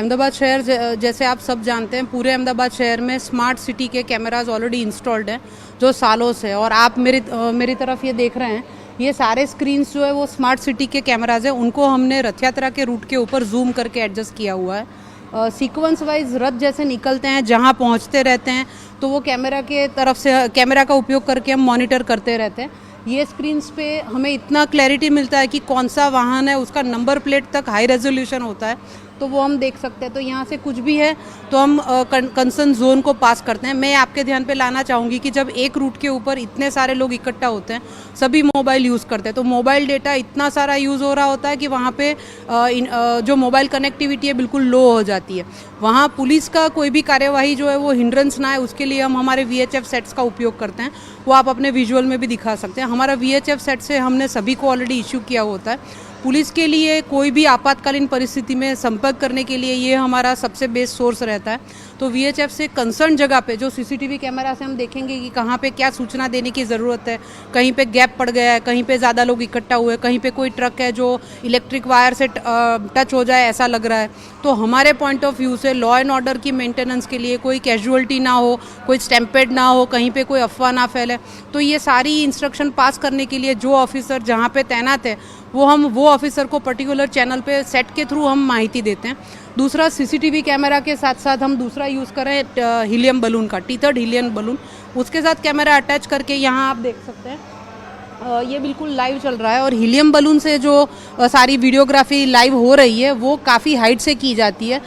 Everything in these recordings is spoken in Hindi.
अहमदाबाद शहर जैसे आप सब जानते हैं, पूरे अहमदाबाद शहर में स्मार्ट सिटी के कैमराज ऑलरेडी इंस्टॉल्ड हैं जो सालों से। और आप मेरी तरफ ये देख रहे हैं, ये सारे स्क्रीन्स जो है वो स्मार्ट सिटी के कैमराज हैं। उनको हमने रथ यात्रा के रूट के ऊपर जूम करके एडजस्ट किया हुआ है। सीक्वेंस वाइज रथ जैसे निकलते हैं, जहाँ पहुँचते रहते हैं, तो वो कैमरा के तरफ से कैमरा का उपयोग करके हम मॉनिटर करते रहते हैं। ये स्क्रीन्स पे हमें इतना क्लैरिटी मिलता है कि कौन सा वाहन है, उसका नंबर प्लेट तक हाई रेजोल्यूशन होता है, तो वो हम देख सकते हैं। तो यहाँ से कुछ भी है तो हम कंसर्न जोन को पास करते हैं। मैं आपके ध्यान पे लाना चाहूँगी कि जब एक रूट के ऊपर इतने सारे लोग इकट्ठा होते हैं, सभी मोबाइल यूज़ करते हैं, तो मोबाइल डेटा इतना सारा यूज़ हो रहा होता है कि वहाँ पे जो मोबाइल कनेक्टिविटी है बिल्कुल लो हो जाती है। वहाँ पुलिस का कोई भी कार्यवाही जो है वो हिंड्रेंस ना है, उसके लिए हम हमारे VHF सेट्स का उपयोग करते हैं। वो आप अपने विजुअल में भी दिखा सकते हैं। हमारा VHF सेट से हमने सभी को ऑलरेडी इश्यू किया होता है। पुलिस के लिए कोई भी आपातकालीन परिस्थिति में संपर्क करने के लिए ये हमारा सबसे बेस्ट सोर्स रहता है। तो VHF से कंसर्न जगह पे जो CCTV कैमरा से हम देखेंगे कि कहाँ पे क्या सूचना देने की ज़रूरत है, कहीं पे गैप पड़ गया है, कहीं पे ज़्यादा लोग इकट्ठा हुए, कहीं पे कोई ट्रक है जो इलेक्ट्रिक वायर से टच हो जाए ऐसा लग रहा है, तो हमारे पॉइंट ऑफ व्यू से लॉ एंड ऑर्डर की मेंटेनेंस के लिए कोई कैजुअलिटी ना हो, कोई स्टैम्पेड ना हो, कहीं पे कोई अफवाह ना फैले, तो ये सारी इंस्ट्रक्शन पास करने के लिए जो ऑफिसर जहाँ पे तैनात है वो ऑफिसर को पर्टिकुलर चैनल पे सेट के थ्रू हम माहिती देते हैं। दूसरा CCTV कैमरा के साथ साथ हम दूसरा यूज़ करें हीलियम बलून का, टीथर्ड हीलियम बलून, उसके साथ कैमरा अटैच करके यहाँ आप देख सकते हैं ये बिल्कुल लाइव चल रहा है। और हीलियम बलून से जो सारी वीडियोग्राफी लाइव हो रही है वो काफ़ी हाइट से की जाती है।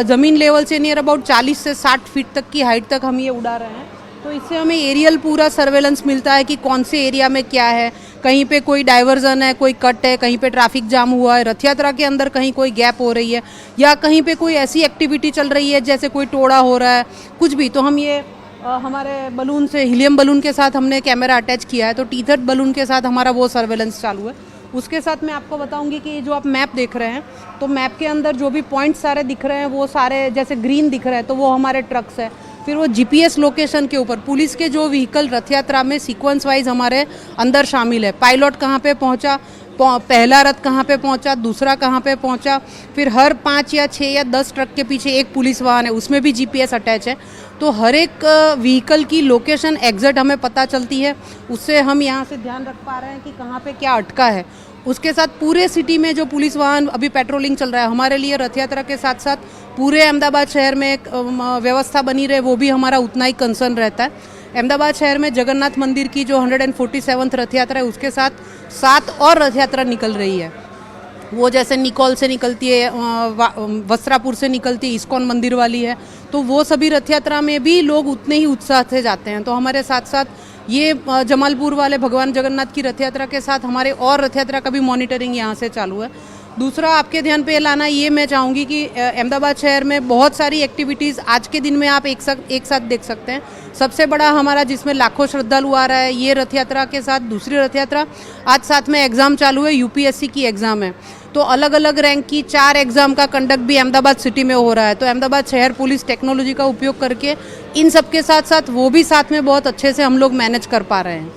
ज़मीन लेवल से नियर अबाउट 40 से 60 फीट तक की हाइट तक हम ये उड़ा रहे हैं। तो इससे हमें एरियल पूरा सर्वेलेंस मिलता है कि कौन से एरिया में क्या है, कहीं पे कोई डाइवर्जन है, कोई कट है, कहीं पे ट्रैफिक जाम हुआ है, रथ यात्रा के अंदर कहीं कोई गैप हो रही है, या कहीं पे कोई ऐसी एक्टिविटी चल रही है जैसे कोई टोड़ा हो रहा है, कुछ भी। तो हम ये हमारे बलून से, हीलियम बलून के साथ हमने कैमरा अटैच किया है, तो टीथर्ड बलून के साथ हमारा वो सर्वेलेंस चालू है। उसके साथ मैं आपको बताऊंगी कि जो आप मैप देख रहे हैं, तो मैप के अंदर जो भी पॉइंट सारे दिख रहे हैं वो सारे जैसे ग्रीन दिख रहे हैं तो वो हमारे ट्रक्स है। फिर वो GPS लोकेशन के ऊपर पुलिस के जो व्हीकल रथ यात्रा में सीक्वेंस वाइज हमारे अंदर शामिल है, पायलट कहाँ पे पहुँचा, पहला रथ कहाँ पे पहुँचा, दूसरा कहाँ पे पहुँचा, फिर हर 5 या 6 या 10 ट्रक के पीछे एक पुलिस वाहन है, उसमें भी GPS अटैच है। तो हर एक व्हीकल की लोकेशन एग्जैक्ट हमें पता चलती है, उससे हम यहाँ से ध्यान रख पा रहे हैं कि कहाँ पे क्या अटका है। उसके साथ पूरे सिटी में जो पुलिस वाहन अभी पेट्रोलिंग चल रहा है, हमारे लिए रथ यात्रा के साथ साथ पूरे अहमदाबाद शहर में एक व्यवस्था बनी रहे, वो भी हमारा उतना ही कंसर्न रहता है। अहमदाबाद शहर में जगन्नाथ मंदिर की जो 147th रथ यात्रा है, उसके साथ 7 और रथ यात्रा निकल रही है। वो जैसे निकोल से निकलती है, वस्त्रापुर से निकलती है, इस्कॉन मंदिर वाली है, तो वो सभी रथ यात्रा में भी लोग उतने ही उत्साह से जाते हैं। तो हमारे साथ साथ ये जमालपुर वाले भगवान जगन्नाथ की रथ यात्रा के साथ हमारे और रथ यात्रा का भी मॉनिटरिंग यहाँ से चालू है। दूसरा आपके ध्यान पे लाना ये मैं चाहूँगी कि अहमदाबाद शहर में बहुत सारी एक्टिविटीज़ आज के दिन में आप एक साथ देख सकते हैं। सबसे बड़ा हमारा जिसमें लाखों श्रद्धालु आ रहा है, ये रथ यात्रा के साथ दूसरी रथ यात्रा, आज साथ में एग्ज़ाम चालू है, UPSC की एग्ज़ाम है, तो अलग अलग रैंक की 4 एग्ज़ाम का कंडक्ट भी अहमदाबाद सिटी में हो रहा है। तो अहमदाबाद शहर पुलिस टेक्नोलॉजी का उपयोग करके इन सब के साथ साथ वो भी साथ में बहुत अच्छे से हम लोग मैनेज कर पा रहे हैं।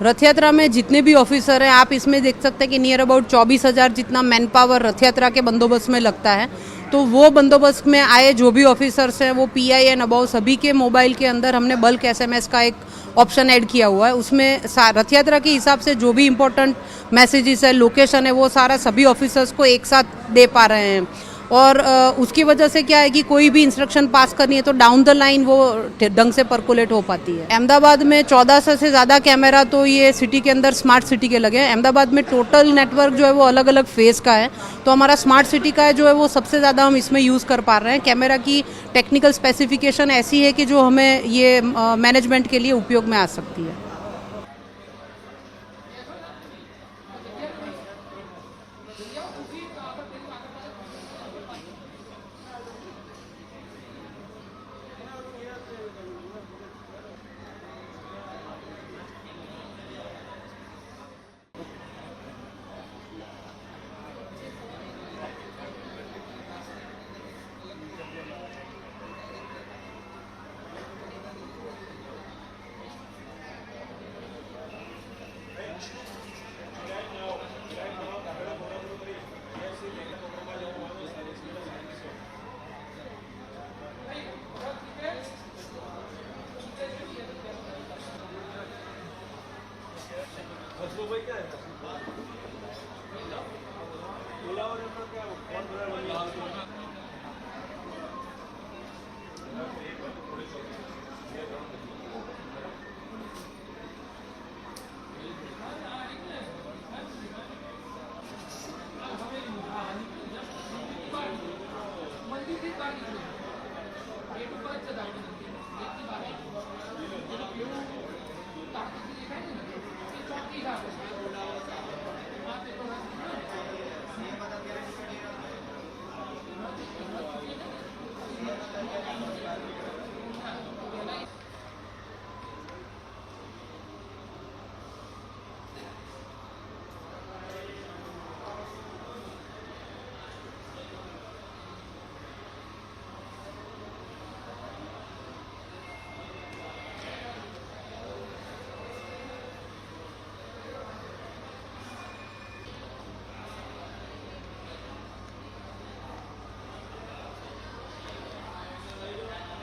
रथ यात्रा में जितने भी ऑफिसर हैं, आप इसमें देख सकते हैं कि नियर अबाउट 24,000 जितना मैन पावर रथ यात्रा के बंदोबस्त में लगता है। तो वो बंदोबस्त में आए जो भी ऑफिसर्स हैं, वो PI एंड अबाउ सभी के मोबाइल के अंदर हमने बल्क SMS का एक ऑप्शन ऐड किया हुआ है। उसमें रथ यात्रा के हिसाब से जो भी इम्पोर्टेंट मैसेजेस है, लोकेशन है, वो सारा सभी ऑफिसर्स को एक साथ दे पा रहे हैं। और उसकी वजह से क्या है कि कोई भी इंस्ट्रक्शन पास करनी है तो डाउन द लाइन वो ढंग से परकोलेट हो पाती है। अहमदाबाद में 1400 से ज़्यादा कैमरा तो ये सिटी के अंदर स्मार्ट सिटी के लगे हैं। अहमदाबाद में टोटल नेटवर्क जो है वो अलग अलग फेज़ का है, तो हमारा स्मार्ट सिटी का है जो है वो सबसे ज़्यादा हम इसमें यूज़ कर पा रहे हैं। कैमरा की टेक्निकल स्पेसिफिकेशन ऐसी है कि जो हमें ये मैनेजमेंट के लिए उपयोग में आ सकती है। ये जो ब्लू टॉपिक दिखाई दे ना, ये चौकी का है।